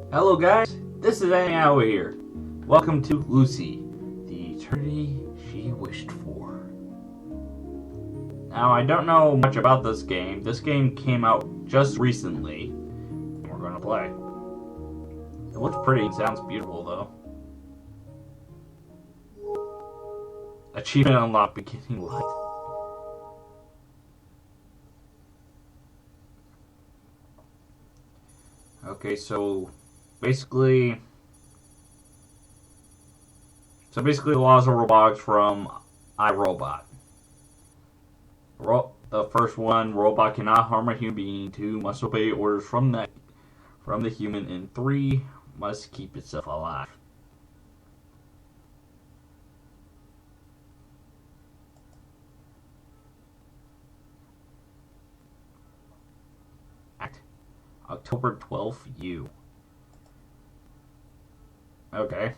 Hello guys, this is Annie here. Welcome to Lucy, the eternity she wished for. Now I don't know much about this game. This game came out just recently. We're gonna play. It looks pretty, it sounds beautiful though. Achievement unlocked, beginning light. Okay, so basically the laws of robotics from iRobot. The first one, robot cannot harm a human being. 2, must obey orders from the human. And 3, must keep itself alive. Act October 12th, U. Okay.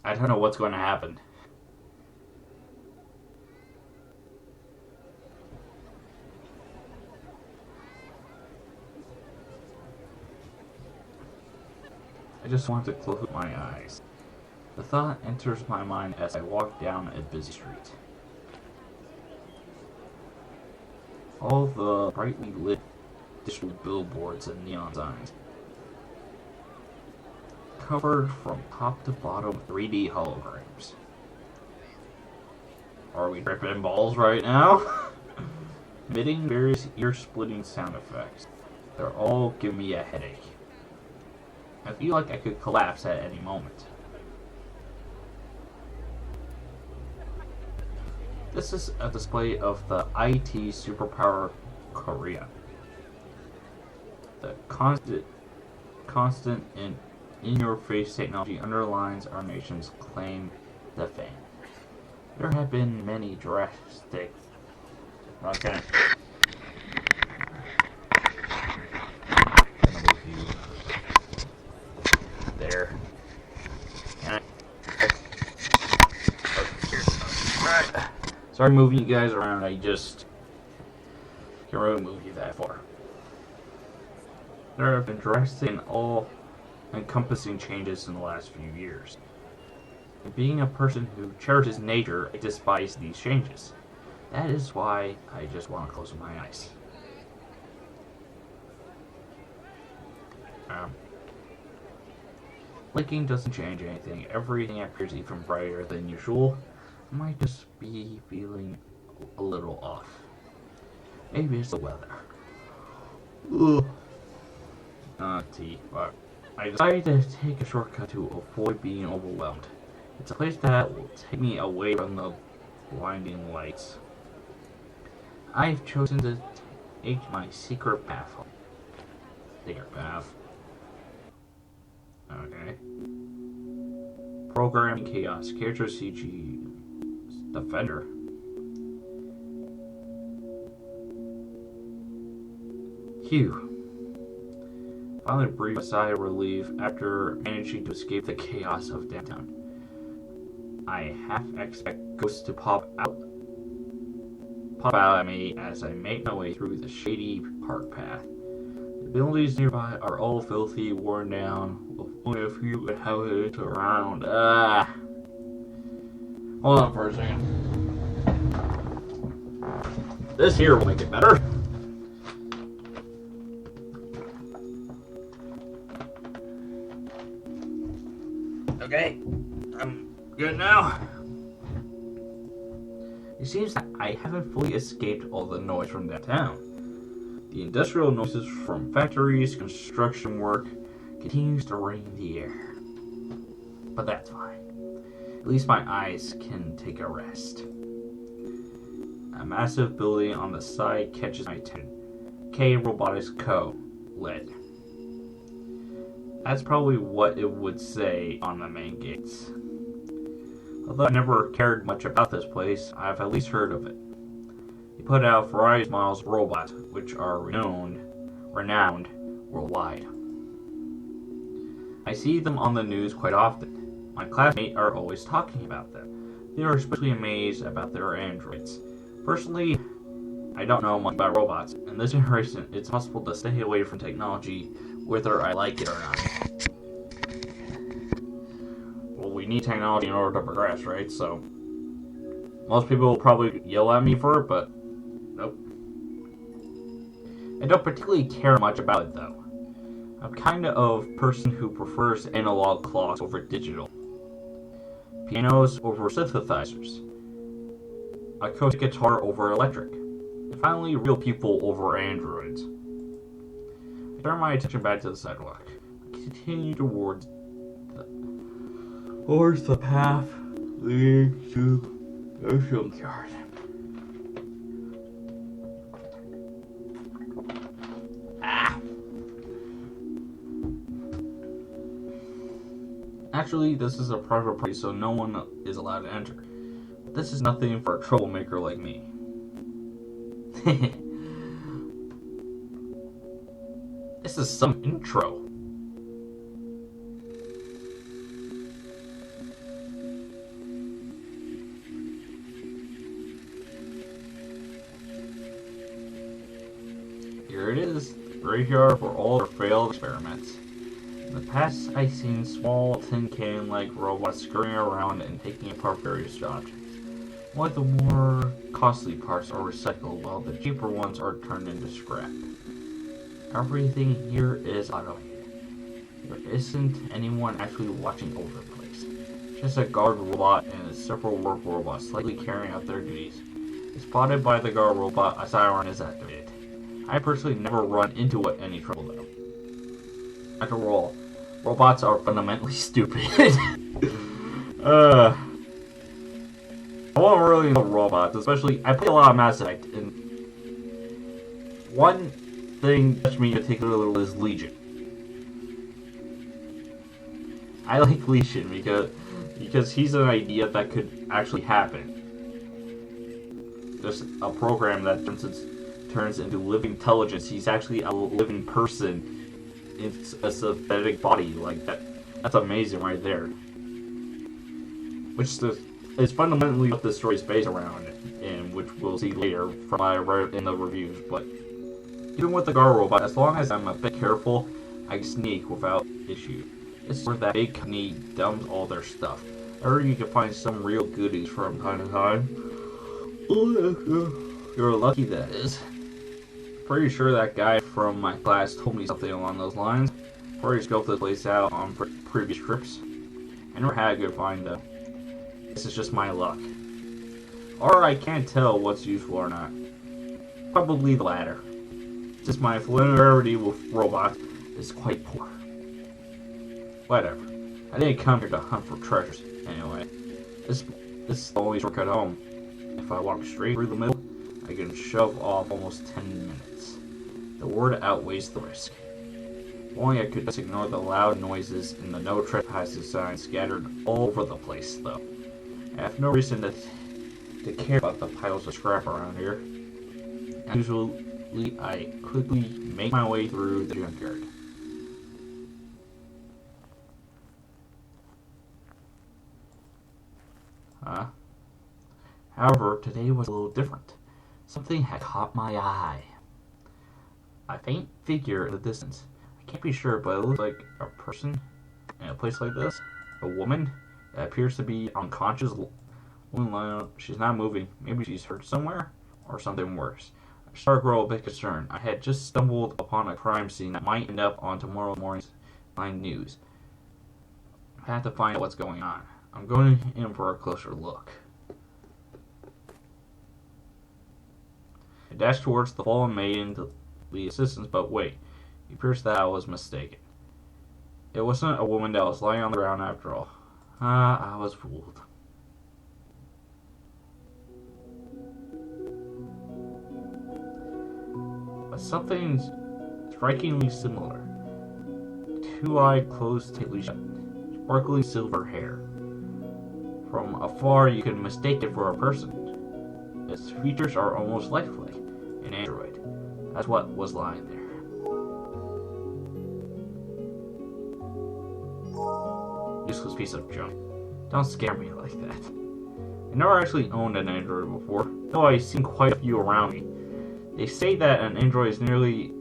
I don't know what's going to happen. I just want to close my eyes. The thought enters my mind as I walk down a busy street. All the brightly lit digital billboards and neon signs. Covered from top to bottom 3D holograms. Are we tripping balls right now? Emitting various ear-splitting sound effects. They're all giving me a headache. I feel like I could collapse at any moment. This is a display of the IT superpower Korea. The constant and in-your-face technology underlines our nation's claim to fame. There have been many drastic... Okay. There. Alright. Sorry moving you guys around, I just can't really move you that far. There have been drastic and all-encompassing changes in the last few years. Being a person who cherishes nature, I despise these changes. That is why I just want to close my eyes. Blinking doesn't change anything. Everything appears even brighter than usual. I might just be feeling a little off. Maybe it's the weather. Ugh. But I decided to take a shortcut to avoid being overwhelmed. It's a place that will take me away from the blinding lights. I've chosen to take my secret path home. Secret path. Okay. Programming chaos. Character CG. Defender. Phew. Finally breathed a sigh of relief after managing to escape the chaos of downtown. I half expect ghosts to pop out at me as I make my way through the shady park path. The buildings nearby are all filthy, worn down, with only a few inhabitants around. Hold on for a second. This here will make it better. Okay, I'm good now. It seems that I haven't fully escaped all the noise from downtown. The industrial noises from factories, construction work, continues to ring in the air. But that's fine. At least my eyes can take a rest. A massive building on the side catches my attention. K Robotics Co. LED. That's probably what it would say on the main gates. Although I never cared much about this place, I've at least heard of it. They put out a variety of models of robots, which are renowned worldwide. I see them on the news quite often. My classmates are always talking about them. They are especially amazed about their androids. Personally, I don't know much about robots. In this generation, it's possible to stay away from technology whether I like it or not. Well, we need technology in order to progress, right? So, most people will probably yell at me for it, but nope. I don't particularly care much about it, though. I'm kind of a person who prefers analog clocks over digital, pianos over synthesizers, acoustic guitar over electric, and finally real people over androids. I turn my attention back to the sidewalk. I continue towards the path leading to the junkyard. Actually, this is a private place, so no one is allowed to enter. This is nothing for a troublemaker like me. This is some intro. Here it is, the graveyard for all their failed experiments. In the past, I've seen small tin can-like robots scurrying around and taking apart various objects. One of the more costly parts are recycled, while the cheaper ones are turned into scrap. Everything here is automated. There isn't anyone actually watching over the place. Just a guard robot and several work robots slightly carrying out their duties. If spotted by the guard robot, a siren is activated. I personally never run into any trouble though. After all, robots are fundamentally stupid. I don't really know robots, especially I play a lot of Mass Effect, and one thing that touched me in particular is Legion. I like Legion because he's an idea that could actually happen. Just a program that turns into living intelligence. He's actually a living person. It's a synthetic body like that. That's amazing right there. Which is fundamentally what the story is based around, and which we'll see later from what I read in the reviews. But even with the guard robot, as long as I'm a bit careful, I can sneak without issue. This is where that big company dumps all their stuff. I heard you can find some real goodies from time to time. You're lucky, that is. Pretty sure that guy from my class told me something along those lines. Already scoped this place out on previous trips. I never had a good find though. This is just my luck. Or I can't tell what's useful or not. Probably the latter. Just my familiarity with robots is quite poor. Whatever. I didn't come here to hunt for treasures anyway. This is the only shortcut home. If I walk straight through the middle, I can shove off almost 10 minutes. The reward outweighs the risk. If only I could just ignore the loud noises and the no trespassing signs scattered all over the place, though. I have no reason to care about the piles of scrap around here. Usually, I quickly make my way through the junkyard. However, today was a little different. Something had caught my eye. A faint figure in the distance. I can't be sure, but it looks like a person in a place like this. A woman that appears to be unconscious. She's not moving. Maybe she's hurt somewhere, or something worse. I started to grow a bit concerned. I had just stumbled upon a crime scene that might end up on tomorrow morning's line news. I have to find out what's going on. I'm going in for a closer look. I dashed towards the fallen maiden to lead assistance, but wait. It appears that I was mistaken. It wasn't a woman that was lying on the ground after all. I was fooled. But something strikingly similar. Two-eyed, closed, tightly shut, sparkling silver hair. From afar, you can mistake it for a person. Its features are almost lifelike. An android. That's what was lying there. Useless piece of junk. Don't scare me like that. I never actually owned an android before, though I've seen quite a few around me. They say that an android is nearly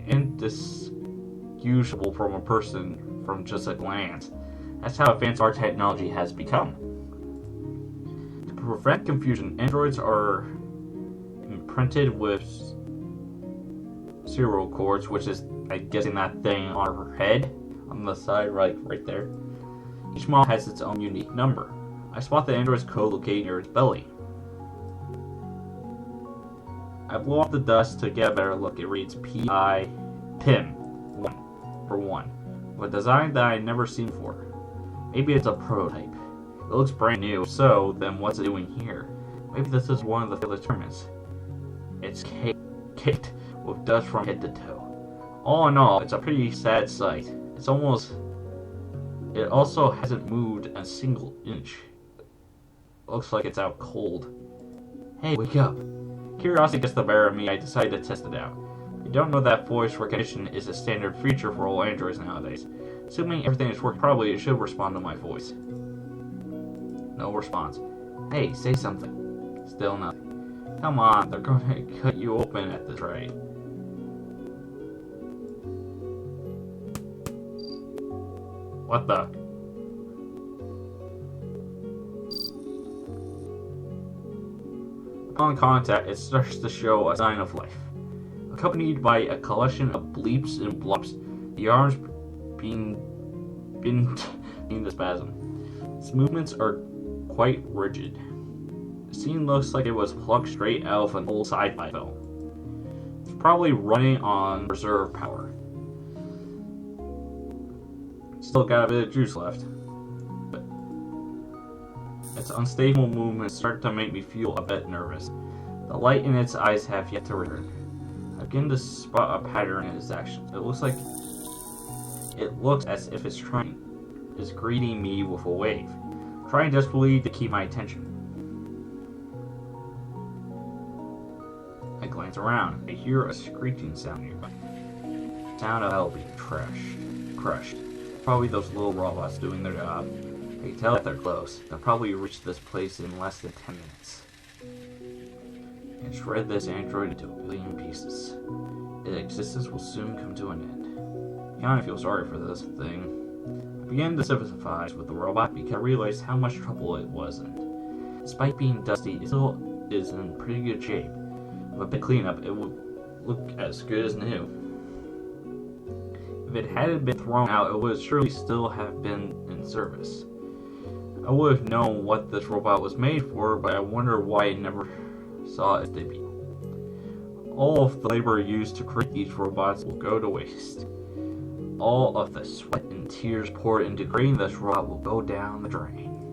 indistinguishable from a person from just a glance. That's how advanced our technology has become. To prevent confusion, androids are imprinted with serial cords, which is, I'm guessing, that thing on her head, on the side, right there. Each model has its own unique number. I spot the android's code located near its belly. I blow off the dust to get a better look. It reads PIM 1 for 1, with a design that I'd never seen before. Maybe it's a prototype. It looks brand new, so then what's it doing here? Maybe this is one of the failed experiments. It's caked with dust from head to toe. All in all, it's a pretty sad sight. It also hasn't moved a single inch. Looks like it's out cold. Hey, wake up. Curiosity gets the better of me. I decided to test it out. I don't know that voice recognition is a standard feature for all androids nowadays. Assuming everything is working properly, it should respond to my voice. No response. Hey, say something. Still nothing. Come on, they're going to cut you open at this rate. What the? Upon contact, it starts to show a sign of life, accompanied by a collection of bleeps and blobs, the arms being the spasm. Its movements are quite rigid. The scene looks like it was plucked straight out of an old sci-fi film. It's probably running on reserve power. Still got a bit of juice left, but its unstable movements start to make me feel a bit nervous. The light in its eyes have yet to return. I begin to spot a pattern in its actions. It looks as if it's greeting me with a wave, trying desperately to keep my attention. I glance around. I hear a screeching sound nearby. Sound of metal being crushed. Probably those little robots doing their job. I can tell that they're close. They'll probably reach this place in less than 10 minutes. And shred this android into a billion pieces. Its existence will soon come to an end. I kinda feel sorry for this thing. I began to sympathize with the robot because I realized how much trouble it was in. Despite being dusty, it still is in pretty good shape. With a bit cleanup, it would look as good as new. If it hadn't been thrown out, it would surely still have been in service. I would have known what this robot was made for, but I wonder why it never saw its debut. All of the labor used to create these robots will go to waste. All of the sweat and tears poured into creating this robot will go down the drain.